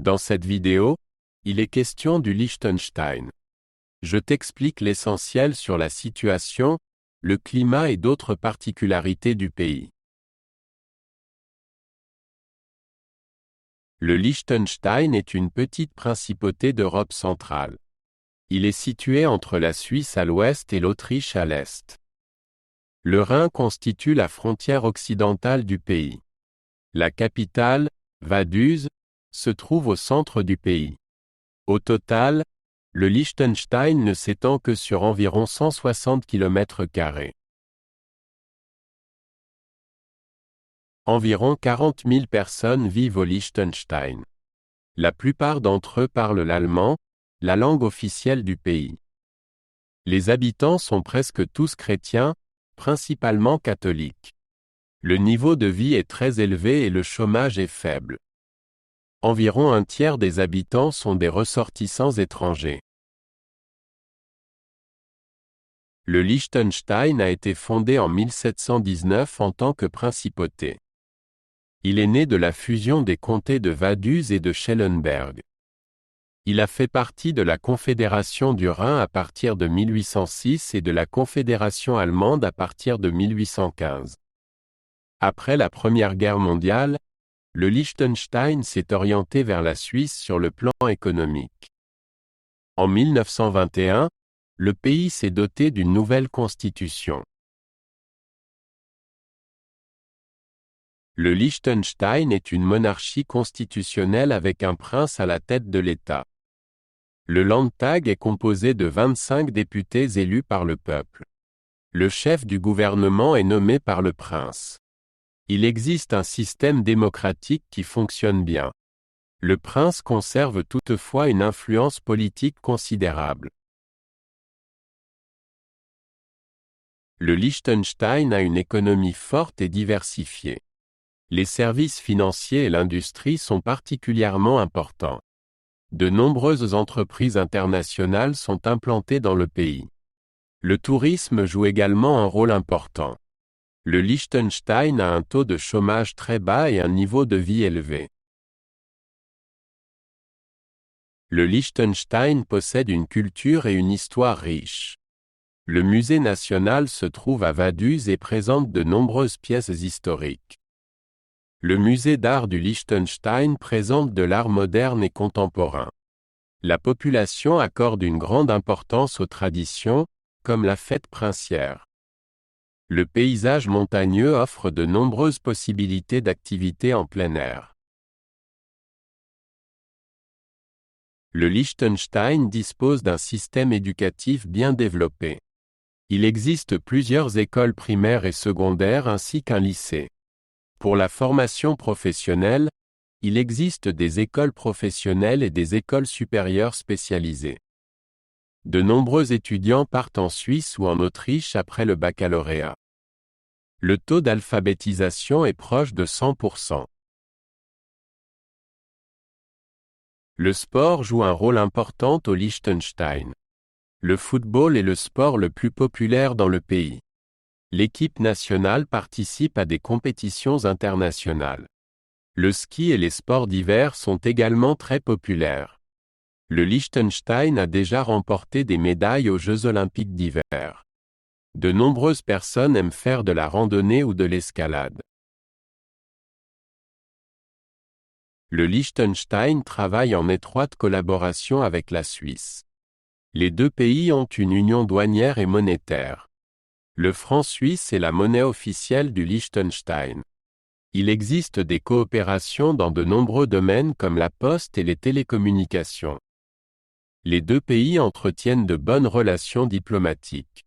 Dans cette vidéo, il est question du Liechtenstein. Je t'explique l'essentiel sur la situation, le climat et d'autres particularités du pays. Le Liechtenstein est une petite principauté d'Europe centrale. Il est situé entre la Suisse à l'ouest et l'Autriche à l'est. Le Rhin constitue la frontière occidentale du pays. La capitale, Vaduz, se trouve au centre du pays. Au total, le Liechtenstein ne s'étend que sur environ 160 km². Environ 40 000 personnes vivent au Liechtenstein. La plupart d'entre eux parlent l'allemand, la langue officielle du pays. Les habitants sont presque tous chrétiens, principalement catholiques. Le niveau de vie est très élevé et le chômage est faible. Environ un tiers des habitants sont des ressortissants étrangers. Le Liechtenstein a été fondé en 1719 en tant que principauté. Il est né de la fusion des comtés de Vaduz et de Schellenberg. Il a fait partie de la Confédération du Rhin à partir de 1806 et de la Confédération allemande à partir de 1815. Après la Première Guerre mondiale, le Liechtenstein s'est orienté vers la Suisse sur le plan économique. En 1921, le pays s'est doté d'une nouvelle constitution. Le Liechtenstein est une monarchie constitutionnelle avec un prince à la tête de l'État. Le Landtag est composé de 25 députés élus par le peuple. Le chef du gouvernement est nommé par le prince. Il existe un système démocratique qui fonctionne bien. Le prince conserve toutefois une influence politique considérable. Le Liechtenstein a une économie forte et diversifiée. Les services financiers et l'industrie sont particulièrement importants. De nombreuses entreprises internationales sont implantées dans le pays. Le tourisme joue également un rôle important. Le Liechtenstein a un taux de chômage très bas et un niveau de vie élevé. Le Liechtenstein possède une culture et une histoire riches. Le musée national se trouve à Vaduz et présente de nombreuses pièces historiques. Le musée d'art du Liechtenstein présente de l'art moderne et contemporain. La population accorde une grande importance aux traditions, comme la fête princière. Le paysage montagneux offre de nombreuses possibilités d'activités en plein air. Le Liechtenstein dispose d'un système éducatif bien développé. Il existe plusieurs écoles primaires et secondaires ainsi qu'un lycée. Pour la formation professionnelle, il existe des écoles professionnelles et des écoles supérieures spécialisées. De nombreux étudiants partent en Suisse ou en Autriche après le baccalauréat. Le taux d'alphabétisation est proche de 100%. Le sport joue un rôle important au Liechtenstein. Le football est le sport le plus populaire dans le pays. L'équipe nationale participe à des compétitions internationales. Le ski et les sports d'hiver sont également très populaires. Le Liechtenstein a déjà remporté des médailles aux Jeux olympiques d'hiver. De nombreuses personnes aiment faire de la randonnée ou de l'escalade. Le Liechtenstein travaille en étroite collaboration avec la Suisse. Les deux pays ont une union douanière et monétaire. Le franc suisse est la monnaie officielle du Liechtenstein. Il existe des coopérations dans de nombreux domaines comme la poste et les télécommunications. Les deux pays entretiennent de bonnes relations diplomatiques.